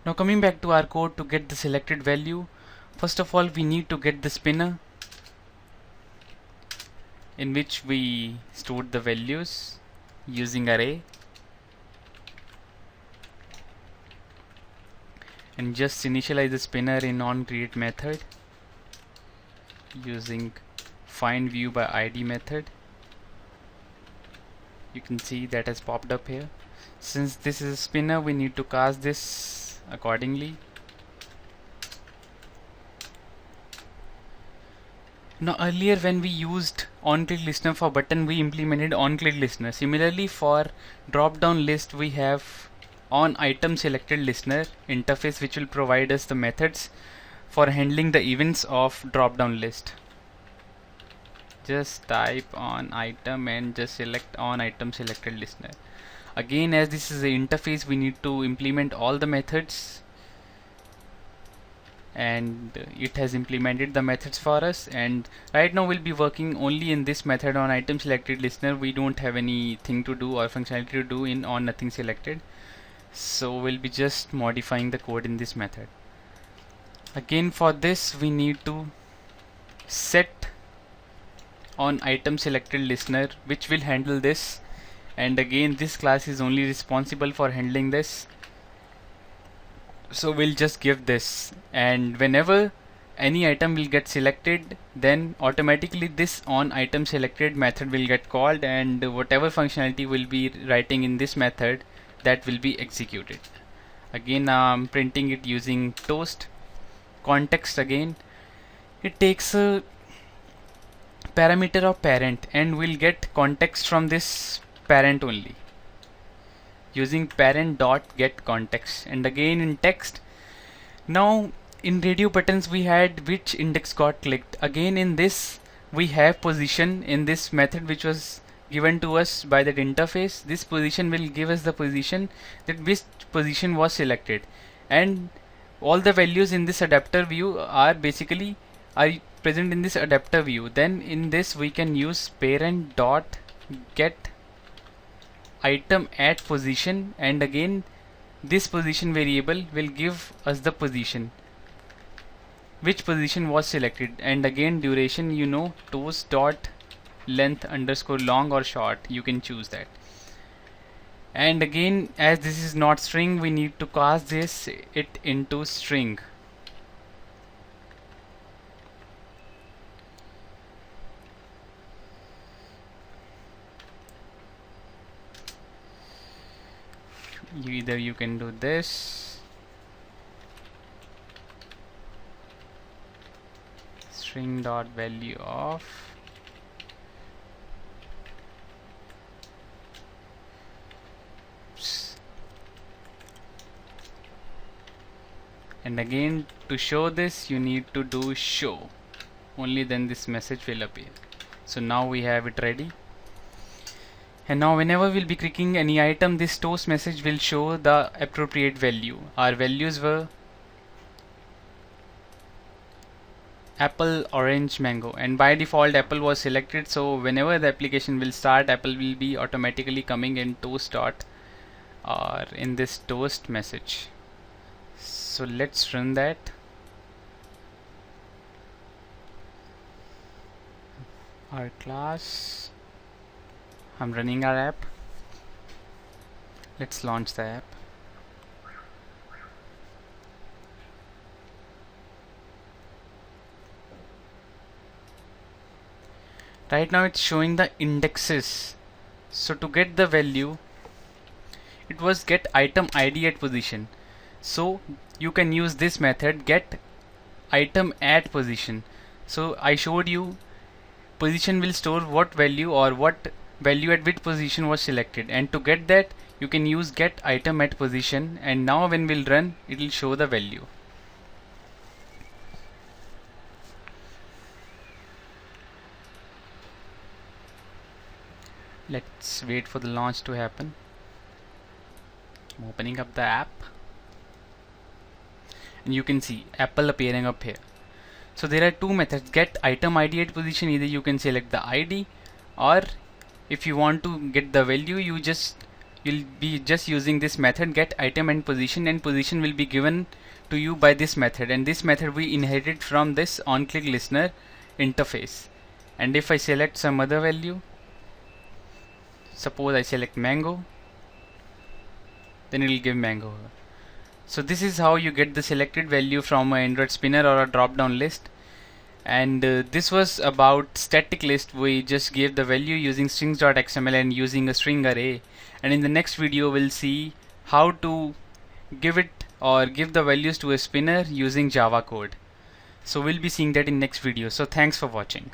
Now coming back to our code to get the selected value, first of all we need to get the spinner in which we stored the values using array, and just initialize the spinner in onCreate method using findView by ID method. You can see that has popped up here. Since this is a spinner, we need to cast this accordingly. Now earlier when we used onClick listener for button, we implemented onClick listener. Similarly for drop down list, we have on item selected listener interface which will provide us the methods for handling the events of drop down list. Just type on item and just select on item selected listener. Again, as this is an interface, we need to implement all the methods, and it has implemented the methods for us. And right now we'll be working only in this method on item selected listener. We don't have anything to do or functionality to do in on nothing selected, so we'll be just modifying the code in this method. Again, for this we need to set on item selected listener which will handle this, and again this class is only responsible for handling this, so we'll just give this, and whenever any item will get selected, then automatically this on item selected method will get called, and whatever functionality will be writing in this method, that will be executed. Again, I'm printing it using toast context. Again, it takes a parameter of parent and we'll get context from this parent only using parent dot get context. And again in text, now in radio buttons we had which index got clicked. Again in this we have position in this method which was given to us by that interface. This position will give us the position, that which position was selected, and all the values in this adapter view are basically present in this adapter view. Then in this we can use parent dot get item at position, and again this position variable will give us the position, which position was selected, and again duration, you know, toast dot length underscore long or short, you can choose that. And again, as this is not string, we need to cast it into string. Either you can do this string dot value of and again to show this you need to do show, only then this message will appear. So now we have it ready, and now whenever we'll be clicking any item, this toast message will show the appropriate value. Our values were apple, orange, mango, and by default apple was selected, so whenever the application will start, apple will be automatically coming in toast dot or in this toast message. So let's run that. Our class, I'm running our app. Let's launch the app. Right now it's showing the indexes. So to get the value, it was get item ID at position. So you can use this method, get item at position. So I showed you position will store what value or what value at which position was selected, and to get that you can use get item at position, and now when we'll run it will show the value. Let's wait for the launch to happen. I'm opening up the app and you can see apple appearing up here. So there are two methods, get item ID at position. Either you can select the ID, or if you want to get the value, you you'll be just using this method get item and position will be given to you by this method, and this method we inherited from this on-click listener interface. And if I select some other value, suppose I select mango, then it will give mango. So this is how you get the selected value from an Android spinner or a drop down list. And this was about static list. We just gave the value using strings.xml and using a string array, and in the next video we'll see how to give it or give the values to a spinner using Java code. So we'll be seeing that in next video. So thanks for watching.